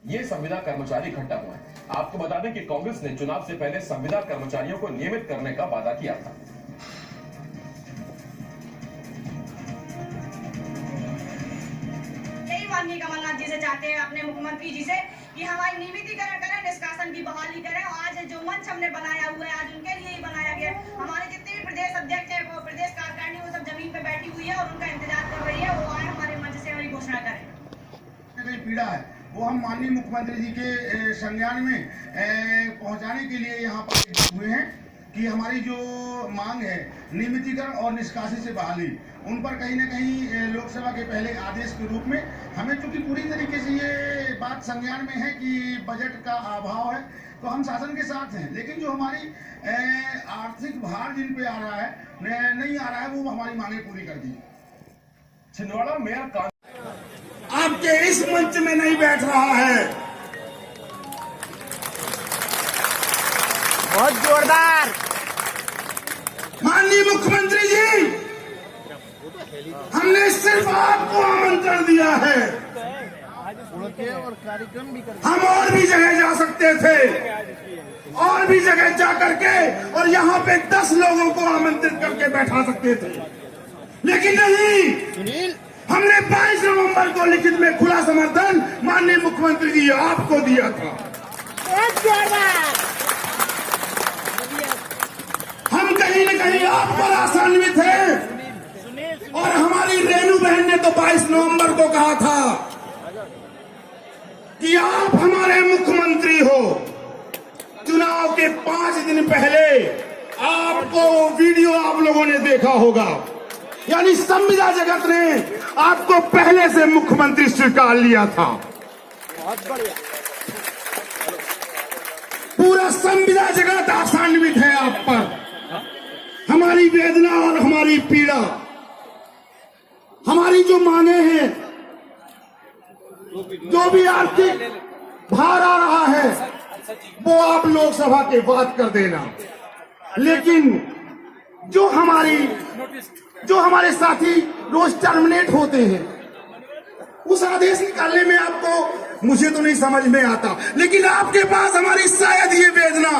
ये संविदा कर्मचारी इकट्ठा हुए हैं। आपको बता दें कि कांग्रेस ने चुनाव से पहले संविदा कर्मचारियों को नियमित करने का वादा किया था। माननीय कमलनाथ जी से चाहते हैं अपने मुख्यमंत्री जी से कि हमारी नियमितीकरण करें, निष्कासन की बहाली करें। और आज जो मंच हमने बनाया हुआ है आज उनके लिए ही बनाया गया है। हमारे जितने भी प्रदेश अध्यक्ष है वो प्रदेश कार्यकारिणी वो सब जमीन पे बैठी हुई है और उनका इंतजार कर रही है, वो आए हमारे मंच से हमारी घोषणा करें। पीड़ा है वो हम माननीय मुख्यमंत्री जी के संज्ञान में पहुंचाने के लिए यहाँ पर हुए हैं कि हमारी जो मांग है नियमितीकरण और निष्कासित से बहाली, उन पर कहीं ना कहीं लोकसभा के पहले आदेश के रूप में हमें चूंकि पूरी तरीके से ये बात संज्ञान में है कि बजट का अभाव है, तो हम शासन के साथ हैं, लेकिन जो हमारी आर्थिक भार जिन पे आ रहा है नहीं आ रहा है, वो हमारी मांगे पूरी कर दी। छिंदवाड़ा मेयर आपके इस मंच में नहीं बैठ रहा है। बहुत जोरदार। माननीय मुख्यमंत्री जी, हमने सिर्फ आपको आमंत्रण दिया है, और कार्यक्रम भी हम और भी जगह जा सकते थे, और भी जगह जा करके और यहाँ पे 10 लोगों को आमंत्रित करके बैठा सकते थे, लेकिन नहीं, हमने 22 नवंबर को लिखित में खुला समर्थन माननीय मुख्यमंत्री जी आपको दिया था। हम कहीं न कहीं आप पर आशान्वित हैं, और हमारी रेणु बहन ने तो 22 नवंबर को कहा था कि आप हमारे मुख्यमंत्री हो। चुनाव के 5 दिन पहले आपको वीडियो आप लोगों ने देखा होगा, यानी संविदा जगत ने आपको पहले से मुख्यमंत्री स्वीकार लिया था। बहुत बढ़िया। पूरा संविदा जगत आशान्वित है आप पर। हमारी वेदना और हमारी पीड़ा, हमारी जो मांगे हैं, जो भी आर्थिक भार आ रहा है, वो आप लोकसभा के बाद कर देना, लेकिन जो हमारे साथी रोज टर्मिनेट होते हैं, उस आदेश निकालने में आपको, मुझे तो नहीं समझ में आता, लेकिन आपके पास हमारी शायद ये वेदना,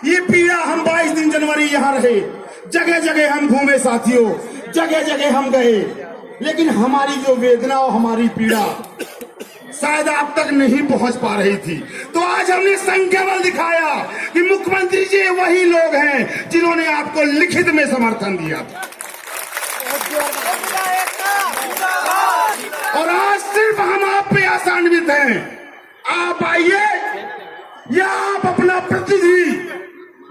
ये पीड़ा, हम 22 दिन जनवरी यहाँ रहे, जगह जगह हम घूमे साथियों, जगह जगह हम गए, लेकिन हमारी जो वेदना और हमारी पीड़ा शायद आप तक नहीं पहुंच पा रही थी। तो आज हमने संख्या बल दिखाया कि मुख्यमंत्री जी वही लोग हैं जिन्होंने आपको लिखित में समर्थन दिया था, और आज सिर्फ हम आप पे आशान्वित हैं। आप आइए, या आप अपना प्रतिनिधि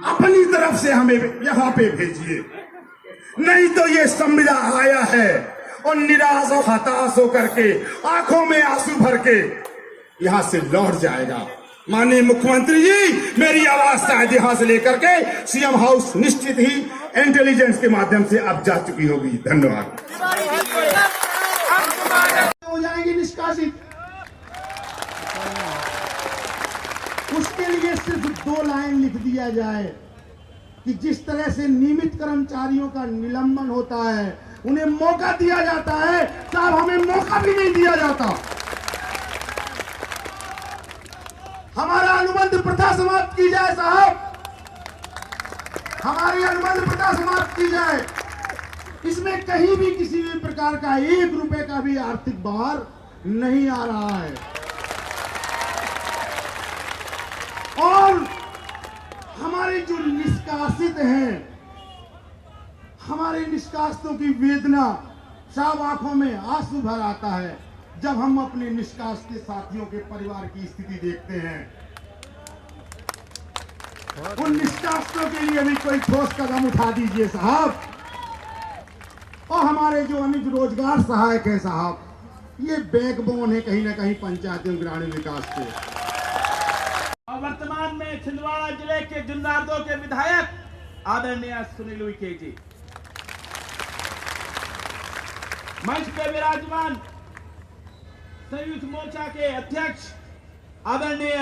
अपनी तरफ से हमें यहाँ पे भेजिए, नहीं तो ये संविदा आया है और निराश और हताश होकर के आंखों में आंसू भर के यहाँ से लौट जाएगा। माननीय मुख्यमंत्री जी, मेरी आवाज शायद यहाँ से लेकर के सीएम हाउस निश्चित ही इंटेलिजेंस के माध्यम से अब जा चुकी होगी। धन्यवाद। हो जाएंगी निष्कासित, उसके लिए सिर्फ 2 लाइन लिख दिया जाए कि जिस तरह से नियमित कर्मचारियों का निलंबन होता है, उन्हें मौका दिया जाता है, साहब हमें मौका भी नहीं दिया जाता। हमारा अनुबंध प्रथा समाप्त की जाए साहब, हमारी अनुबंध प्रथा समाप्त की जाए। इसमें कहीं भी किसी भी प्रकार का 1 रुपए का भी आर्थिक भार नहीं आ रहा है, और हमारे जो निष्कासित हैं, हमारे निष्कासितों की वेदना, साहब आंखों में आंसू भर आता है जब हम अपने निष्कासित साथियों के परिवार की स्थिति देखते हैं। उन निष्कासितों के लिए भी कोई ठोस कदम उठा दीजिए साहब। और हमारे जो अनुज रोजगार सहायक है साहब, ये बैकबोन है कहीं ना कहीं पंचायत एवं ग्रामीण विकास के। और वर्तमान में छिंदवाड़ा जिले के जुन्नर 2 के विधायक आदरणीय सुनील उइके जी, मंच पे विराजमान संयुक्त मोर्चा के अध्यक्ष आदरणीय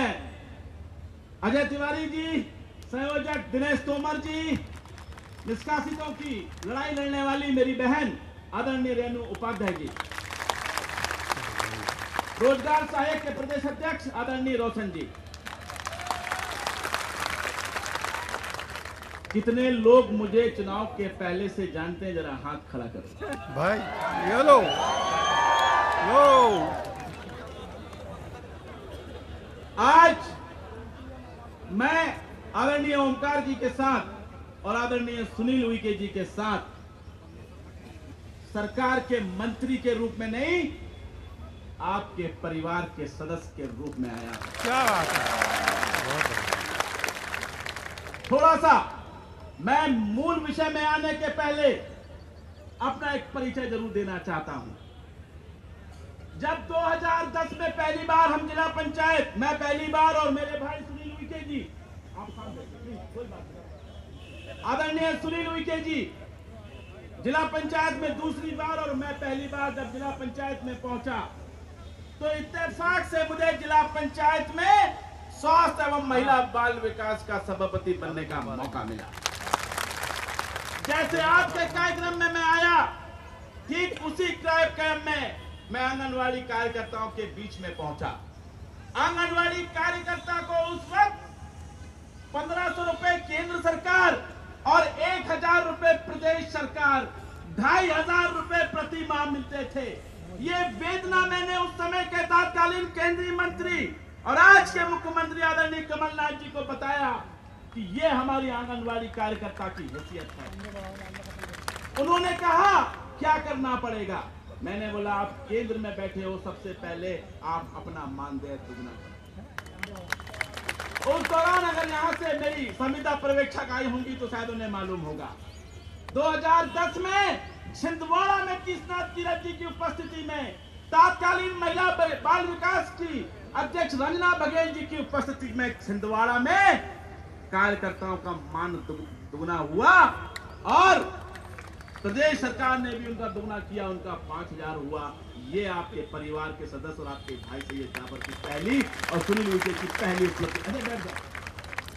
अजय तिवारी जी, संयोजक दिनेश तोमर जी, निष्कासितों की लड़ाई लड़ने वाली मेरी बहन आदरणीय रेणु उपाध्याय जी, रोजगार सहायक के प्रदेश अध्यक्ष आदरणीय रोशन जी। कितने लोग मुझे चुनाव के पहले से जानते हैं, जरा हाथ खड़ा करो भाई। ये लो आज मैं आदरणीय ओमकार जी के साथ और आदरणीय सुनील उइके जी के साथ सरकार के मंत्री के रूप में नहीं, आपके परिवार के सदस्य के रूप में आया हूं। क्या बात है। थोड़ा सा मैं मूल विषय में आने के पहले अपना एक परिचय जरूर देना चाहता हूं। जब 2010 में पहली बार हम जिला पंचायत, मैं पहली बार और मेरे भाई सुनील उइके जी, आप सामने कोई बात नहीं, आदरणीय सुनील उइके जी जिला पंचायत में दूसरी बार और मैं पहली बार जब जिला पंचायत में पहुंचा तो इत्तेफाक से मुझे जिला पंचायत में स्वास्थ्य एवं महिला बाल विकास का सभापति बनने का मौका मिला। जैसे आपके कार्यक्रम में मैं आया, ठीक उसी कार्यक्रम में मैं आंगनवाड़ी कार्यकर्ताओं के बीच में पहुंचा। आंगनवाड़ी कार्यकर्ता को उस वक्त 1500 रुपए केंद्र सरकार और 1000 रुपए प्रदेश सरकार, 2500 रुपए प्रति माह मिलते थे। ये वेदना मैंने उस समय के तत्कालीन केंद्रीय मंत्री और आज के मुख्यमंत्री आदरणीय कमलनाथ जी को बताया कि ये हमारी आंगनवाड़ी कार्यकर्ता की हैसियत है। उन्होंने कहा क्या करना पड़ेगा? मैंने बोला आप केंद्र में बैठे हो, सबसे पहले आप अपना मानदेय दुगना करो। उस दौरान अगर यहां से मेरी संविदा पर्यवेक्षक आई होंगी तो शायद उन्हें मालूम होगा, 2010 में छिंदवाड़ा में कृष्णनाथ तीरथ जी की उपस्थिति में तत्कालीन महिला बाल विकास की अध्यक्ष रंजना बघेल जी की उपस्थिति में छिंदवाड़ा में कार्यकर्ताओं का मान दुगना हुआ और प्रदेश सरकार ने भी उनका दुगना किया, उनका 5000 हुआ। ये आपके परिवार के सदस्य और आपके भाई सैयद जाफर की पहली और सुनील उइके की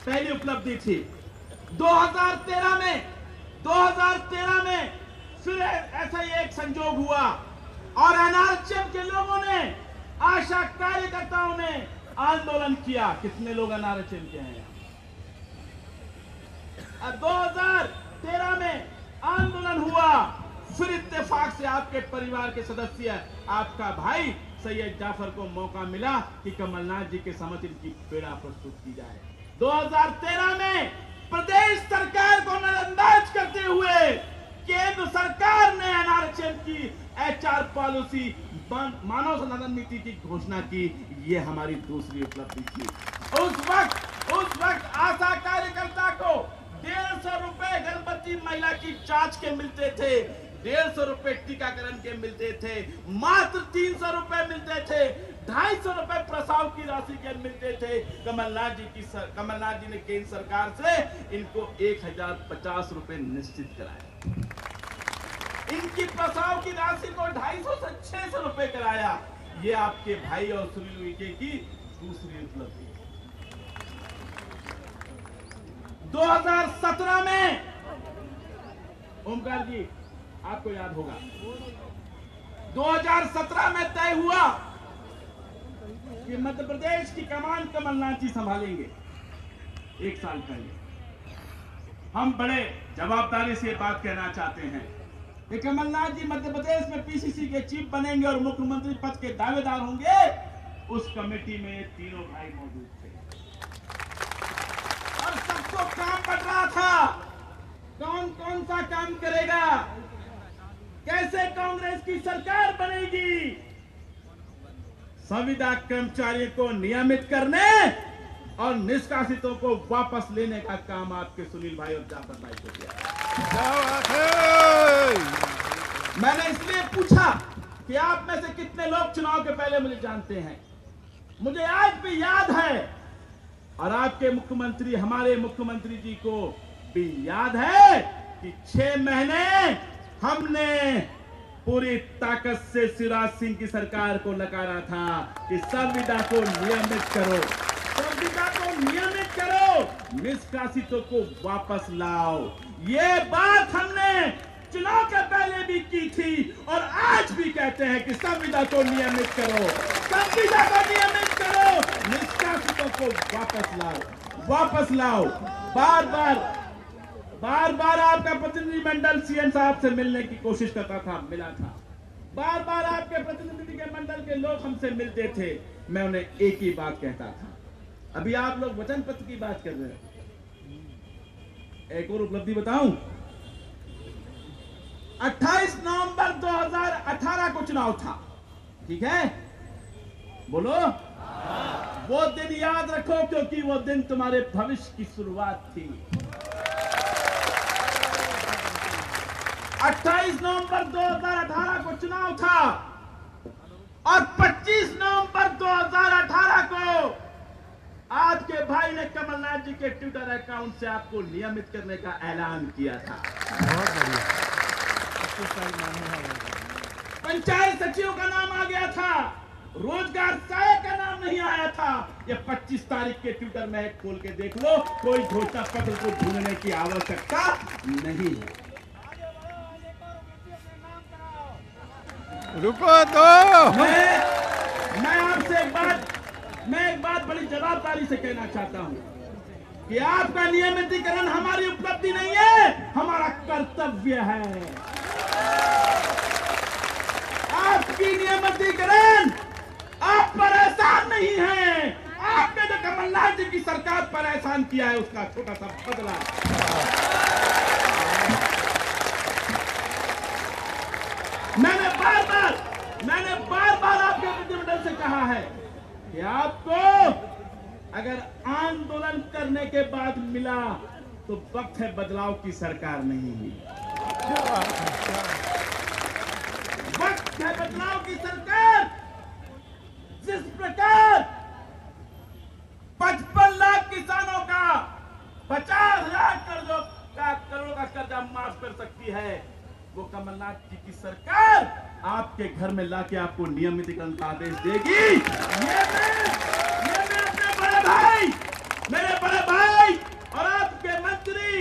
पहली उपलब्धि थी। 2013 में फिर ऐसा ही एक संजोग हुआ और एनआरएचएम के लोगों ने, आशा कार्यकर्ताओं ने आंदोलन किया। कितने लोग एनआरएचएम के हैं? 2013 में आंदोलन हुआ, फिर इत्तेफाक से आपके परिवार के सदस्य, आपका भाई सैयद जाफर को मौका मिला कि कमलनाथ जी के समक्ष इनकी पेड़ा प्रस्तुत की जाए। 2013 में प्रदेश सरकार को नजरअंदाज करते हुए केंद्र सरकार ने एनआरएचएम की एचआर पॉलिसी, मानव संसाधन नीति की घोषणा की। ये हमारी दूसरी उपलब्धि थी। उस वक्त आशा कार्यकर्ता को 150 रुपए गर्भवती महिला की जांच के मिलते थे, 150 रुपए टीकाकरण के मिलते थे, मात्र 300 रुपए मिलते थे, 250 रुपए प्रसव की राशि के मिलते थे। कमलनाथ जी ने केंद्र सरकार से इनको 1050 रुपए निश्चित कराया। इनकी प्रसव की राशि को 250 से 600 रुपए कराया। ये आपके भाई और सुनील उइके की दूसरी उपलब्धि। 2017 में ओमकार जी आपको याद होगा, 2017 में तय हुआ कि मध्य प्रदेश की कमान कमलनाथ जी संभालेंगे। एक साल पहले हम बड़े जवाबदारी से बात कहना चाहते हैं कि कमलनाथ जी मध्य प्रदेश में पीसीसी के चीफ बनेंगे और मुख्यमंत्री पद के दावेदार होंगे। उस कमेटी में ये तीनों भाई मौजूद थे और सबको काम बढ़ रहा था, कौन कौन सा काम करेगा, कैसे कांग्रेस की सरकार बनेगी, संविदा कर्मचारियों को नियमित करने और निष्कासितों को वापस लेने का काम आपके सुनील भाई और जाफर भाई को किया। मैंने इसलिए पूछा कि आप में से कितने लोग चुनाव के पहले मुझे जानते हैं। मुझे आज भी याद है और आपके मुख्यमंत्री, हमारे मुख्यमंत्री जी को भी याद है कि 6 महीने हमने पूरी ताकत से शिवराज सिंह की सरकार को नकारा था कि संविदा को नियमित करो, संविदा को नियमित करो, निष्कासितों को वापस लाओ। ये बात हमने चुनाव के पहले भी की थी और आज भी कहते हैं कि संविदा को नियमित करो, संविदा को नियमित करो, निष्कासितों को वापस लाओ। बार बार आपका प्रतिनिधिमंडल सीएम साहब से मिलने की कोशिश करता था, मिला था। बार बार आपके प्रतिनिधि के मंडल के लोग हमसे मिलते थे, मैं उन्हें एक ही बात कहता था। अभी आप लोग वचन पत्र की बात कर रहे हैं, एक और उपलब्धि बताऊं, 28 नवंबर 2018 को चुनाव था, ठीक है, बोलो। वो दिन याद रखो क्योंकि वो दिन तुम्हारे भविष्य की शुरुआत थी। 28 नवंबर 2018 को चुनाव था और 25 नवंबर 2018 को आपके भाई ने कमलनाथ जी के ट्विटर अकाउंट से आपको नियमित करने का ऐलान किया था। बहुत बढ़िया। पंचायत सचिव का नाम आ गया था, रोजगार सहायक का नाम नहीं आया था। ये 25 तारीख के ट्विटर में खोल के देख लो, कोई घोषणा पत्र को ढूंढने की आवश्यकता नहीं है। रुको तो मैं आपसे एक बात बड़ी जवाबदारी से कहना चाहता हूं कि आपका नियमितीकरण हमारी उपलब्धि नहीं है, हमारा कर्तव्य है। आपकी नियमितीकरण आप पर एहसान नहीं है, आपने जो कमलनाथ जी की सरकार पर एहसान किया है उसका छोटा सा बदला। मैंने बार बार आपके प्रतिनिधिमंडल से कहा है कि आपको अगर आंदोलन करने के बाद मिला तो वक्त है बदलाव की सरकार नहीं हुई, वक्त है बदलाव की सरकार। जिस प्रकार 55 लाख किसानों का 50 लाख करोड़ों का कर्जा माफ कर सकती है, वो कमलनाथ जी की सरकार आपके घर में लाके आपको नियमितीकरण का आदेश देगी। ये मैं अपने मेरे बड़े भाई और आपके मंत्री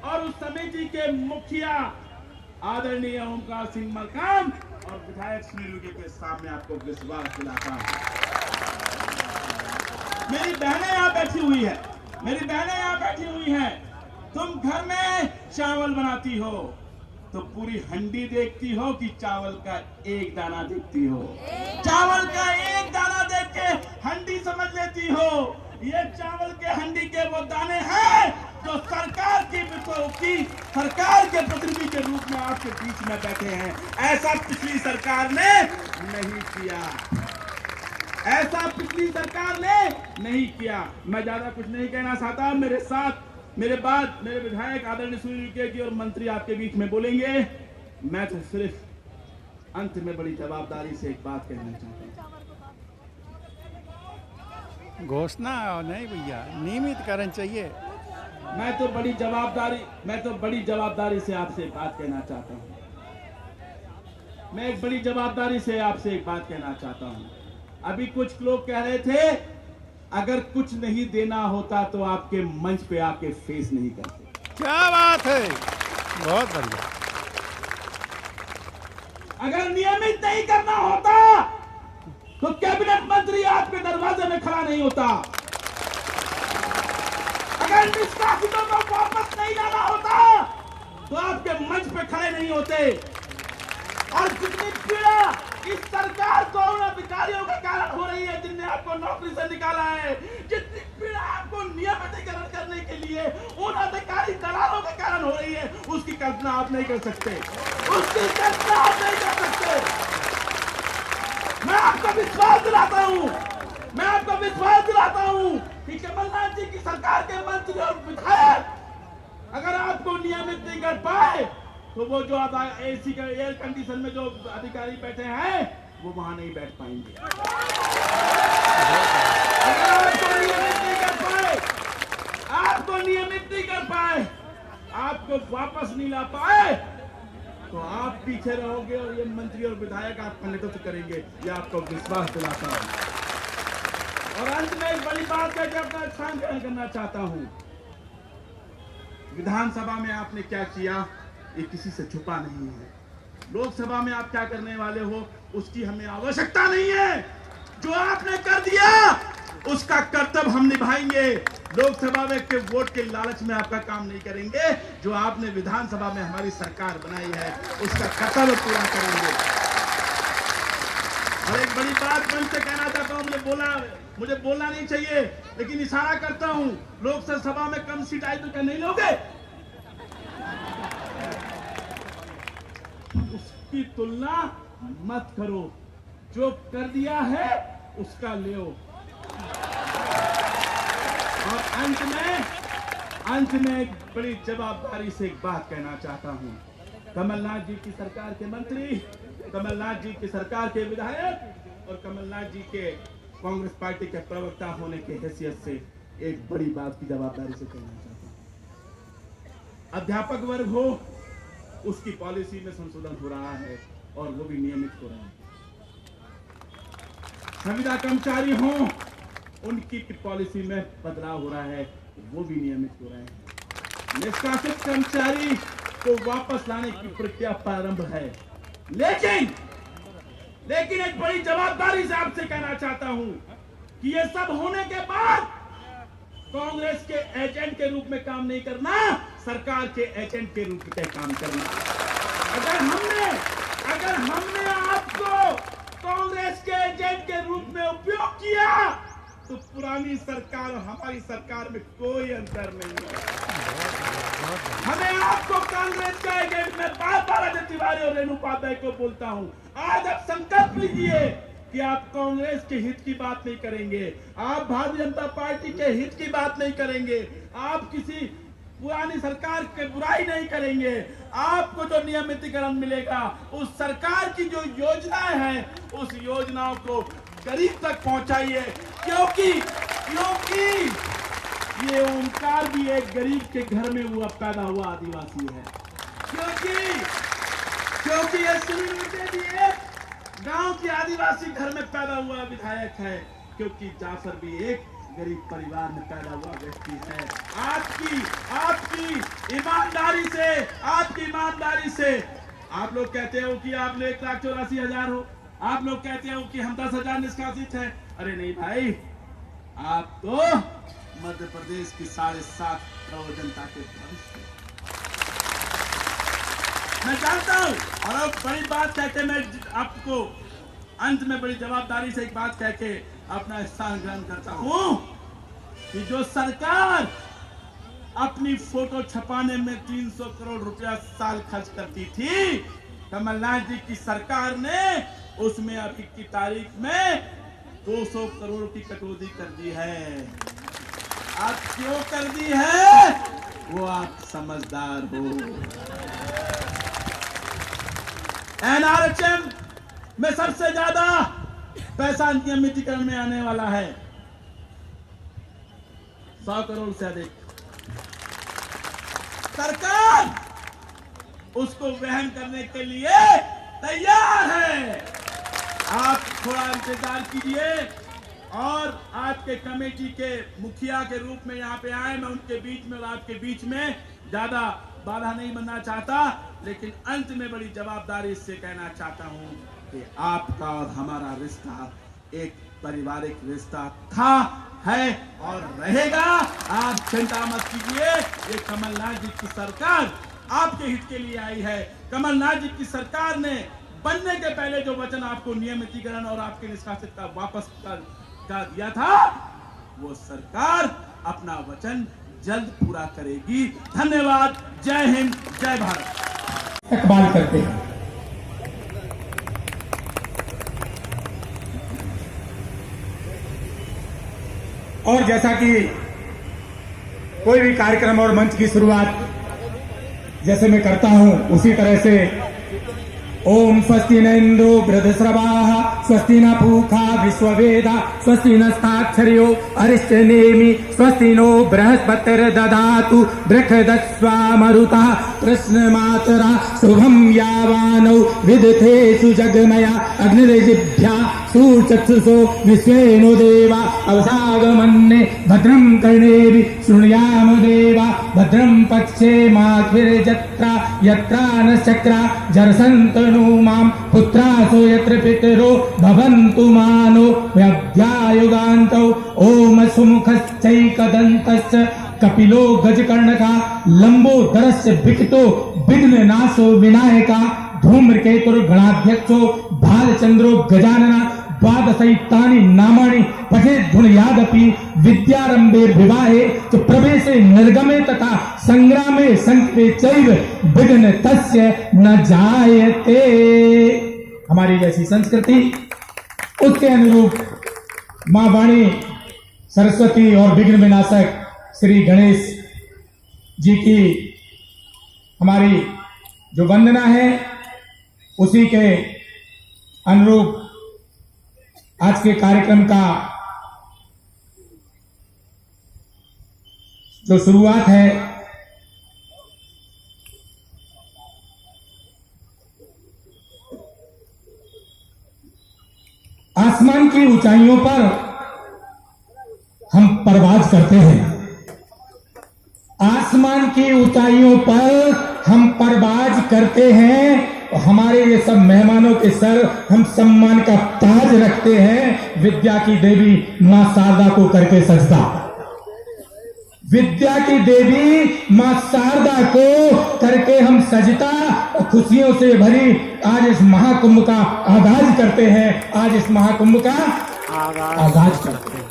और उस समिति के मुखिया आदरणीय ओमकार सिंह मरकाम और विधायक सुनील उइके के सामने आपको विश्वास दिलाता हूं। मेरी बहनें यहाँ बैठी हुई हैं, तुम घर में चावल बनाती हो तो पूरी हंडी देखती हो कि चावल का एक दाना देखती हो? चावल का एक दाना देख के हंडी समझ लेती हो। ये चावल के हंडी के वो दाने हैं जो सरकार के प्रतिनिधि के रूप में आपके बीच में बैठे हैं। ऐसा पिछली सरकार ने नहीं किया, ऐसा पिछली सरकार ने नहीं किया। मैं ज्यादा कुछ नहीं कहना चाहता, मेरे साथ मेरे विधायक आदरणीय सुनील उइके जी और मंत्री आपके बीच में बोलेंगे। मैं तो सिर्फ अंत में बड़ी जवाबदारी से एक बात कहना चाहता हूं। घोषणा नहीं भैया, नियमितकरण चाहिए। मैं तो बड़ी जवाबदारी से आपसे एक बात कहना चाहता हूं। मैं एक बड़ी जवाबदारी से आपसे एक बात कहना चाहता हूं। अभी कुछ लोग कह रहे थे अगर कुछ नहीं देना होता तो आपके मंच पे आके फेस नहीं करते। क्या बात है, बहुत बढ़िया। अगर नियमित नहीं करना होता तो कैबिनेट मंत्री आपके दरवाजे में खड़ा नहीं होता। अगर निष्कासितों को वापस नहीं लाना होता तो आपके मंच पे खड़े नहीं होते। और जितनी पीड़ा इस सरकार को उन अधिकारियों के कारण हो रही है जिनने आपको नौकरी से निकाला है, जितनी पीड़ा आपको नियमितीकरण करने के लिए उन अधिकारी दलालों के कारण हो रही है, उसकी कल्पना आप नहीं कर सकते, उसकी कल्पना आप नहीं कर सकते। मैं आपको विश्वास दिलाता हूं कि कमलनाथ जी की सरकार के मंत्री और विधायक अगर आपको नियमित नहीं कर पाए तो वो जो एसी का एयर कंडीशन में जो अधिकारी बैठे हैं वो वहां नहीं बैठ पाएंगे। अगर आपको नियमित नहीं कर पाए, आपको वापस नहीं ला पाए तो आप पीछे रहोगे और ये मंत्री और विधायक आपका नेतृत्व करेंगे, ये आपको विश्वास दिलाता हूं। और अंत में एक बड़ी बात कहकर अपना स्थान ग्रहण करना चाहता हूं। विधानसभा में आपने क्या किया ये किसी से छुपा नहीं है। लोकसभा में आप क्या करने वाले हो उसकी हमें आवश्यकता नहीं है। जो आपने कर दिया उसका कर्तव्य हम निभाएंगे। लोकसभा में के वोट के लालच में आपका काम नहीं करेंगे। जो आपने विधानसभा में हमारी सरकार बनाई है उसका कर्तव्य पूरा करेंगे। और एक बड़ी बात मंच से कहना चाहता हूं, मुझे बोलना नहीं चाहिए लेकिन इशारा करता हूं, लोकसभा में कम सीट आई तो क्या नहीं लोगे? उसकी तुलना मत करो। जो कर दिया है उसका ले। और अंत में एक बड़ी जवाबदारी से एक बात कहना चाहता हूं। कमलनाथ जी की सरकार के मंत्री, कमलनाथ जी की सरकार के विधायक और कमलनाथ जी के कांग्रेस पार्टी के प्रवक्ता होने की हैसियत से एक बड़ी बात की जवाबदारी से कहना चाहता हूं। अध्यापक वर्ग हो उसकी पॉलिसी में संशोधन हो रहा है और वो भी नियमित हो रहा है। संविदा कर्मचारी हो उनकी पॉलिसी में बदलाव हो रहा है, वो भी नियमित हो रहे हैं। निष्कासित कर्मचारी को वापस लाने की प्रक्रिया प्रारंभ है। लेकिन एक बड़ी जवाबदारी से आपसे कहना चाहता हूं कि ये सब होने के बाद कांग्रेस के एजेंट के रूप में काम नहीं करना, सरकार के एजेंट के रूप में काम करना। अगर हमने आपको कांग्रेस के एजेंट के रूप में उपयोग किया तो पुरानी सरकार और हमारी सरकार में कोई अंतर नहीं है। हमें आपको कांग्रेस का एजेंट में बार-बार अजय तिवारी और रेणु उपाध्याय को बोलता हूं, आज आप संकल्प लीजिए कि आप कांग्रेस के हित की बात नहीं करेंगे, आप भारतीय जनता पार्टी के हित की बात नहीं करेंगे, आप किसी पुरानी सरकार के बुराई नहीं करेंगे। आपको जो नियमितीकरण मिलेगा उस सरकार की जो योजनाएं हैं उस योजनाओं को गरीब तक पहुंचाइए, क्योंकि ये ओमकार भी एक गरीब के घर में हुआ पैदा हुआ आदिवासी है। क्योंकि ये सुनील उइके भी एक गांव के आदिवासी घर में पैदा हुआ विधायक है, क्योंकि जाफर भी एक गरीब परिवार में पैदा हुआ व्यक्ति है। आपकी ईमानदारी से आप लोग कहते हो कि आप लोग 1,84,000 हो, आप लोग कहते हो कि हम 10,000 निष्कासित हैं। अरे नहीं भाई, आप तो मध्य प्रदेश की 7.5 करोड़ जनता के भविष्य। मैं जानता हूं और अब बड़ी बात कहते मैं आपको अंत में बड़ी जवाबदारी से एक बात कह के अपना स्थान ग्रहण करता हूं कि जो सरकार अपनी फोटो छपाने में 300 करोड़ रुपया साल खर्च करती थी, कमलनाथ जी की सरकार ने उसमें अभी की तारीख में 200 करोड़ की कटौती कर दी है। आप क्यों कर दी है वो आप समझदार हो। एनआरएचएम में सबसे ज्यादा पैसा नियमितीकरण में आने वाला है, 100 करोड़ से अधिक। सरकार उसको वहन करने के लिए तैयार है। आप थोड़ा इंतजार कीजिए और आपके कमेटी के मुखिया के रूप में यहाँ पे आए, मैं उनके बीच में और आपके बीच में ज्यादा बाधा नहीं बनना चाहता, लेकिन अंत में बड़ी जवाबदारी से कहना चाहता हूं कि आपका और हमारा रिश्ता एक पारिवारिक रिश्ता था, है और रहेगा। आप चिंता मत कीजिए, ये कमलनाथ जी की सरकार आपके हित के लिए आई है। कमलनाथ जी की सरकार ने बनने के पहले जो वचन आपको नियमितीकरण और आपके निष्कासित का वापस कर दिया था, वो सरकार अपना वचन जल्द पूरा करेगी। धन्यवाद। जय हिंद, जय भारत। इकबाल करते हैं। और जैसा कि कोई भी कार्यक्रम और मंच की शुरुआत जैसे मैं करता हूं, उसी तरह से ओम स्वस्ति न इंद्रो बृहस्रवाः स्वस्ति न पूषा विश्ववेदा स्वस्ति नस्ताक्षर्यो अरिष्टनेमि स्वस्ति नो बृहस्पतिर्दधातु बृहदस्वामरुतः कृष्णमातरा शुभं यावानौ विदथेषु जगमया अग्निर्जिभ्या सुचक्षुषो विश्वेनो देवा अवसागमन्ये भद्रं कर्णेभिः शृणुयाम देवा भद्रं पश्येमाक्षिर्जत्रा यत्रा नश्चक्रा जरसन्तनु मां पुत्रासो यत्र पितरो भवन्तु मानो व्यध्यायुगान्तौ ॐ सुमुखश्चैकदन्तश्च कपिलो गजकर्णका लंबोदरस्य विकटो विघ्ननाशो विनायका धूम्रकेतुर्गणाध्यक्षो भालचंद्रो गजानना द्वादशैतानि नामानि पठेद्धुनयादपि विद्यारंभे विवाहे च प्रवेशे निर्गमे तथा संग्रामे संकटे चैव विघ्न तस्य न जायते। हमारी जैसी संस्कृति उसके अनुरूप मां वाणी सरस्वती और विघ्न विनाशक श्री गणेश जी की हमारी जो वंदना है उसी के अनुरूप आज के कार्यक्रम का जो शुरुआत है आसमान की ऊंचाइयों पर हम परवाज करते हैं। आसमान की ऊंचाइयों पर हम परवाज करते हैं और हमारे ये सब मेहमानों के सर हम सम्मान का ताज रखते हैं। विद्या की देवी मां शारदा को करके सजदा, विद्या की देवी मां शारदा को करके हम सजता और खुशियों से भरी आज इस महाकुंभ का आगाज करते हैं। आज इस महाकुंभ का आगाज करते हैं।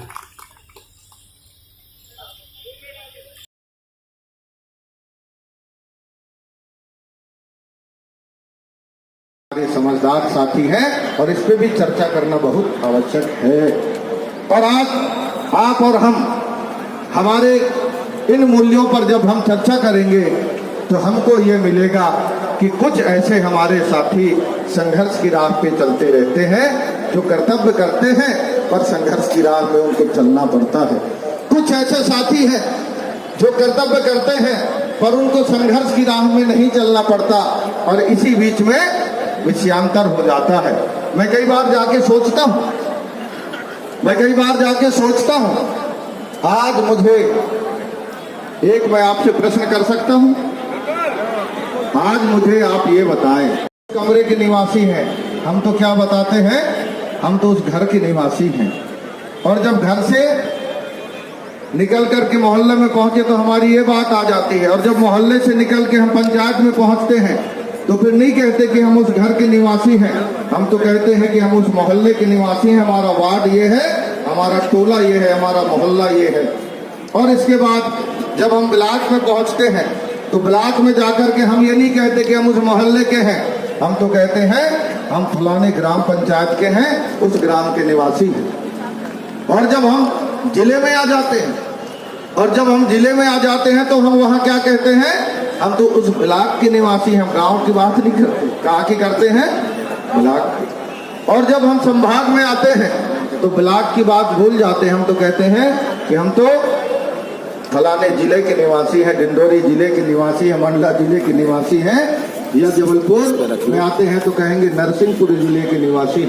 हमारे समझदार साथी हैं और इस पे भी चर्चा करना बहुत आवश्यक है। और आज आप और हम हमारे इन मूल्यों पर जब हम चर्चा करेंगे तो हमको ये मिलेगा कि कुछ ऐसे हमारे साथी संघर्ष की राह पे चलते रहते हैं, जो कर्तव्य करते हैं पर संघर्ष की राह में उनको चलना पड़ता है। कुछ ऐसे साथी हैं जो कर्तव्य करते हैं पर उनको संघर्ष की राह में नहीं चलना पड़ता और इसी बीच में विषयांतर हो जाता है। मैं कई बार जाके सोचता हूं आज मुझे एक मैं आपसे प्रश्न कर सकता हूं। आज मुझे आप ये बताएं, कमरे के निवासी हैं हम तो क्या बताते हैं, हम तो उस घर के निवासी हैं। और जब घर से निकल करके मोहल्ले में पहुंचे तो हमारी ये बात आ जाती है। और जब मोहल्ले से निकल के हम पंचायत में पहुंचते हैं तो फिर नहीं कहते कि हम उस घर के निवासी हैं, हम तो कहते हैं कि हम उस मोहल्ले के निवासी हैं। हमारा वार्ड ये है, हमारा टोला ये है, हमारा मोहल्ला ये है। और इसके बाद जब हम ब्लॉक में पहुंचते हैं तो ब्लॉक में जाकर के हम ये नहीं कहते कि हम उस मोहल्ले के हैं, हम तो कहते हैं हम फलाने ग्राम पंचायत के हैं, उस ग्राम के निवासी हैं। और जब हम जिले में आ जाते हैं तो हम वहां क्या कहते हैं, हम तो उस ब्लॉक के निवासी हैं, हम गांव की बात नहीं करते। कहाँ की करते हैं, ब्लॉक की। और जब हम संभाग में आते हैं तो ब्लॉक की बात भूल जाते हैं, हम तो कहते हैं कि हम तो फलाने जिले के निवासी हैं, डिंडोरी जिले के निवासी हैं, मंडला जिले के निवासी हैं, या जबलपुर में आते हैं तो कहेंगे नरसिंहपुर जिले के निवासी।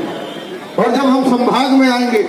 और जब हम संभाग में आएंगे